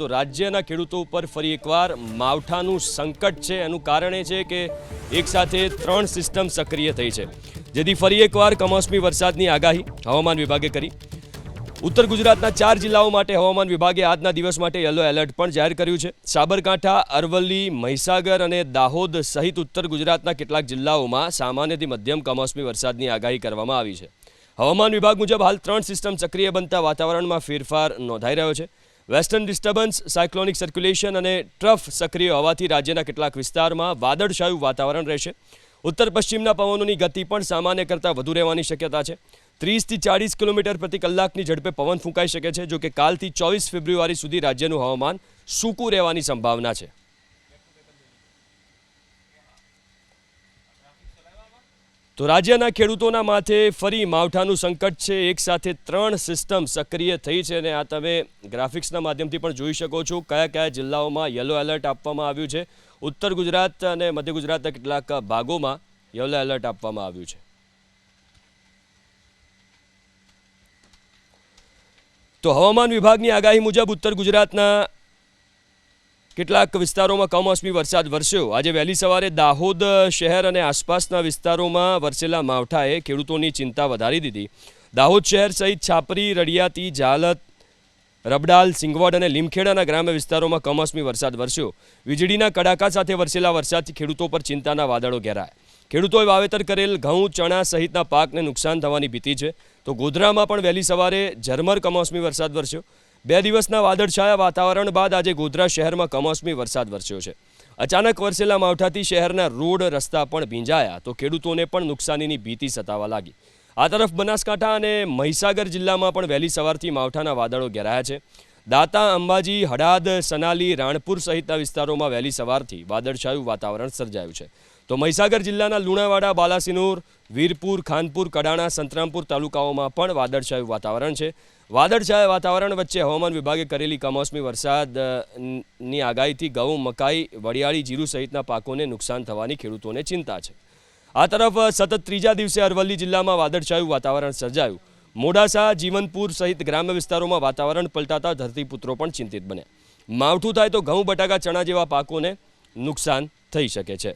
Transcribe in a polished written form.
તો રાજ્યના ખેડૂતો ઉપર ફરી એકવાર માવઠાનું સંકટ છે। એનું કારણ એ છે કે એકસાથે 3 સિસ્ટમ સક્રિય થઈ છે, જેથી ફરી એકવાર કમોસમી વરસાદની આગાહી હવામાન વિભાગે કરી। ઉત્તર ગુજરાતના 4 જિલ્લાઓ માટે હવામાન વિભાગે આજના દિવસ માટે યલો એલર્ટ પણ જાહેર કર્યું છે। સાબરકાંઠા, અરવલ્લી, મહીસાગર અને દાહોદ સહિત ઉત્તર ગુજરાતના કેટલાક જિલ્લાઓમાં સામાન્યથી મધ્યમ કમોસમી વરસાદની આગાહી કરવામાં આવી છે। હવામાન વિભાગ મુજબ હાલ 3 સિસ્ટમ સક્રિય બનતા વાતાવરણમાં ફેરફાર નોંધાઈ રહ્યો છે। વેસ્ટર્ન ડિસ્ટર્બન્સ, સાયક્લોનિક સર્ક્યુલેશન અને ટ્રફ સક્રિય હોવાથી રાજ્યના કેટલાક વિસ્તારમાં વાદળછાયું વાતાવરણ રહેશે। ઉત્તર પશ્ચિમના પવનોની ગતિ પણ સામાન્ય કરતાં વધુ રહેવાની શક્યતા છે। 30 થી 40 કિલોમીટર પ્રતિ કલાકની ઝડપે પવન ફૂંકાઈ શકે છે। જો કે કાલથી 24 ફેબ્રુઆરી સુધી રાજ્યનું હવામાન સૂકું રહેવાની સંભાવના છે। તો રાજ્યના ખેડૂતોના માથે ફરી માવઠાનું સંકટ છે। એકસાથે 3 સિસ્ટમ સક્રિય થઈ છે અને આ તમે ગ્રાફિક્સના માધ્યમથી પણ જોઈ શકો છો કયા કયા જિલ્લાઓમાં યલો એલર્ટ આપવામાં આવ્યું છે। ઉત્તર ગુજરાત અને મધ્ય ગુજરાતના કેટલાક ભાગોમાં યલો એલર્ટ આપવામાં આવ્યું છે। તો હવામાન વિભાગની આગાહી મુજબ ઉત્તર ગુજરાતના કેટલાક વિસ્તારોમાં કમોસમી વરસાદ વરસ્યો। આજે વહેલી સવારે દાહોદ શહેર અને આસપાસના વિસ્તારોમાં વરસેલા માવઠાએ ખેડૂતોની ચિંતા વધારી દીધી। દાહોદ શહેર સહિત છાપરી, રડિયાતી, ઝાલત, રબડાલ, સિંગવડ અને લીમખેડાના ગ્રામ્ય વિસ્તારોમાં કમોસમી વરસાદ વરસ્યો। વીજળીના કડાકા સાથે વરસેલા વરસાદથી ખેડૂતો પર ચિંતાના વાદળો ઘેરાયા। ખેડૂતોએ વાવેતર કરેલ ઘઉં, ચણા સહિતના પાકને નુકસાન થવાની ભીતિ છે। તો ગોધરામાં પણ વહેલી સવારે ઝરમર કમોસમી વરસાદ વરસ્યો। 2 દિવસના વાદળછાયા વાતાવરણ બાદ આજે ગોધરા શહેરમાં કમોસમી વરસાદ વરસ્યો છે। અચાનક વરસેલા માવઠાથી શહેરના રોડ રસ્તા પણ ભીંજાયા, તો ખેડૂતોને પણ નુકસાનીની ભીતિ સતાવા લાગી। આ તરફ બનાસકાંઠા અને મહીસાગર જિલ્લામાં પણ વહેલી સવારથી માવઠાના વાદળો ઘેરાયા છે। દાંતા, અંબાજી, હડાદ, સનાલી, રાણપુર સહિતના વિસ્તારોમાં વહેલી સવારથી વાદળછાયું વાતાવરણ સર્જાયું છે। તો મહીસાગર જિલ્લાના લુણાવાડા, બાલાસિનોર, વીરપુર, ખાનપુર, કડાણા, સંતરામપુર તાલુકાઓમાં પણ વાદળછાયું વાતાવરણ છે। વાદળછાયા વાતાવરણ વચ્ચે હવામાન વિભાગે કરેલી કમોસમી વરસાદની આગાહીથી ઘઉં, મકાઈ, વડિયાળી, જીરું સહિતના પાકોને નુકસાન થવાની ખેડૂતોને ચિંતા છે। આ તરફ સતત 3જા દિવસે અરવલ્લી જિલ્લામાં વાદળછાયું વાતાવરણ સર્જાયું। મોડાસા, જીવનપુર સહિત ગ્રામ્ય વિસ્તારોમાં વાતાવરણ પલટાતા ધરતીપુત્રો પણ ચિંતિત બન્યા। માવઠું થાય તો ઘઉં, બટાકા, ચણા જેવા પાકોને નુકસાન થઈ શકે છે।